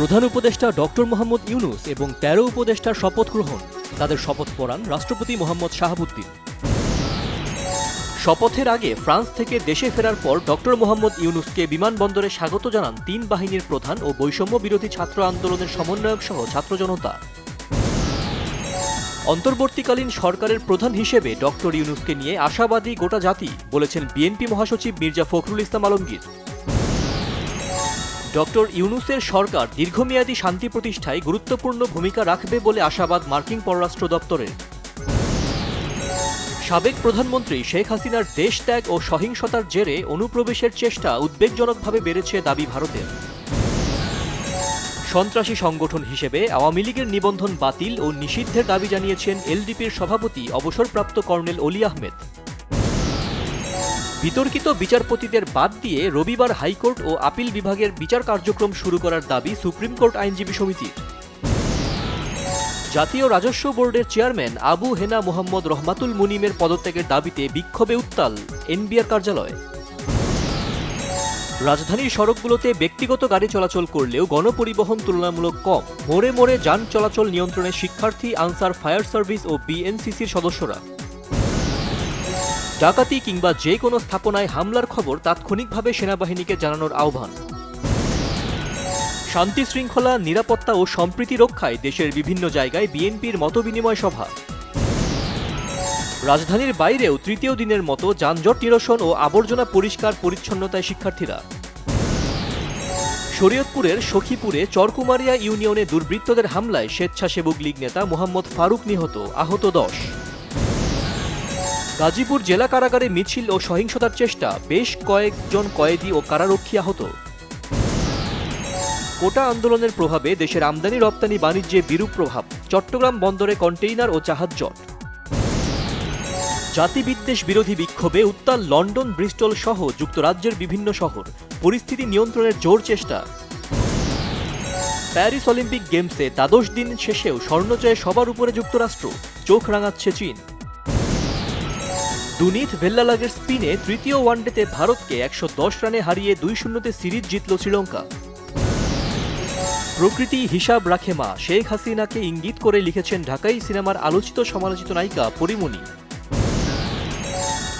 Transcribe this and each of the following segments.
প্রধান উপদেষ্টা ডক্টর মোহাম্মদ ইউনূস এবং ১৩ উপদেষ্টার শপথ গ্রহণ। তাদের শপথ পড়ান রাষ্ট্রপতি মোহাম্মদ শাহাবুদ্দিন। শপথের আগে ফ্রান্স থেকে দেশে ফেরার পর ডক্টর মোহাম্মদ ইউনূসকে বিমানবন্দরে স্বাগত জানান ৩ বাহিনীর প্রধান ও বৈষম্য বিরোধী ছাত্র আন্দোলনের সমন্বয়ক সহ ছাত্র জনতা। অন্তর্বর্তীকালীন সরকারের প্রধান হিসেবে ডক্টর ইউনূসকে নিয়ে আশাবাদী গোটা জাতি, বলেছেন বিএনপি মহাসচিব মির্জা ফখরুল ইসলাম আলমগীর। ডক্টর ইউনূসের সরকার দীর্ঘমেয়াদী শান্তি প্রতিষ্ঠায় গুরুত্বপূর্ণ ভূমিকা রাখবে বলে আশাবাদ মার্কিন পররাষ্ট্র দপ্তরের। সাবেক প্রধানমন্ত্রী শেখ হাসিনার দেশ ত্যাগ ও সহিংসতার জেরে অনুপ্রবেশের চেষ্টা উদ্বেগজনকভাবে বেড়েছে দাবি ভারতের। সন্ত্রাসী সংগঠন হিসেবে আওয়ামী লীগের নিবন্ধন বাতিল ও নিষিদ্ধের দাবি জানিয়েছেন এলডিপির সভাপতি অবসরপ্রাপ্ত কর্নেল অলি আহমেদ। বিতর্কিত বিচারপতিদের বাদ দিয়ে রবিবার হাইকোর্ট ও আপিল বিভাগের বিচার কার্যক্রম শুরু করার দাবি সুপ্রিম কোর্ট আইনজীবী সমিতির। জাতীয় রাজস্ব বোর্ডের চেয়ারম্যান আবু হেনা মোহাম্মদ রহমাতুল মুনিমের পদত্যাগের দাবিতে বিক্ষোভে উত্তাল এনবিআর কার্যালয়। রাজধানীর সড়কগুলোতে ব্যক্তিগত গাড়ি চলাচল করলেও গণপরিবহন তুলনামূলক কম। মোড়ে মোড়ে যান চলাচল নিয়ন্ত্রণে শিক্ষার্থী, আনসার ফায়ার সার্ভিস ও বিএনসিসির সদস্যরা। ডাকাতি কিংবা যে কোনো স্থাপনায় হামলার খবর তাৎক্ষণিকভাবে সেনাবাহিনীকে জানানোর আহ্বান। শান্তি শৃঙ্খলা, নিরাপত্তা ও সম্প্রীতি রক্ষায় দেশের বিভিন্ন জায়গায় বিএনপির মতবিনিময় সভা। রাজধানীর বাইরেও তৃতীয় দিনের মতো যানজট নিরসন ও আবর্জনা পরিষ্কার পরিচ্ছন্নতায় শিক্ষার্থীরা। শরীয়তপুরের সখীপুরে চরকুমারিয়া ইউনিয়নে দুর্বৃত্তদের হামলায় স্বেচ্ছাসেবক লীগ নেতা মোহাম্মদ ফারুক নিহত, আহত ১০। গাজীপুর জেলা কারাগারে মিছিল ও সহিংসতার চেষ্টা, বেশ কয়েকজন কয়েদি ও কারারক্ষী আহত। কোটা আন্দোলনের প্রভাবে দেশের আমদানি রপ্তানি বাণিজ্যে বিরূপ প্রভাব, চট্টগ্রাম বন্দরে কন্টেইনার ও জাহাজ জট। জাতিবিদ্বেষ বিরোধী বিক্ষোভে উত্তাল লন্ডন, ব্রিস্টল সহ যুক্তরাজ্যের বিভিন্ন শহর, পরিস্থিতি নিয়ন্ত্রণের জোর চেষ্টা। প্যারিস অলিম্পিক গেমসে দ্বাদশ দিন শেষেও স্বর্ণজয়ে সবার উপরে যুক্তরাষ্ট্র, চোখ রাঙাচ্ছে চীন। দুনিত ভেল্লালাগের স্পিনে তৃতীয় ওয়ানডেতে ভারতকে ১১০ রানে হারিয়ে ২-০তে সিরিজ জিতল শ্রীলঙ্কা। প্রকৃতি হিসাব রাখে মা, শেখ হাসিনাকে ইঙ্গিত করে লিখেছেন ঢাকাই সিনেমার আলোচিত সমালোচিত নায়িকা পরিমণি।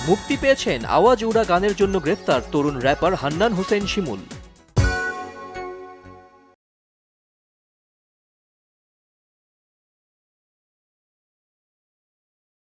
মুক্তি পেয়েছেন আওয়াজ উড়া গানের জন্য গ্রেফতার তরুণ র্যাপার হান্নান হোসেন শিমুল।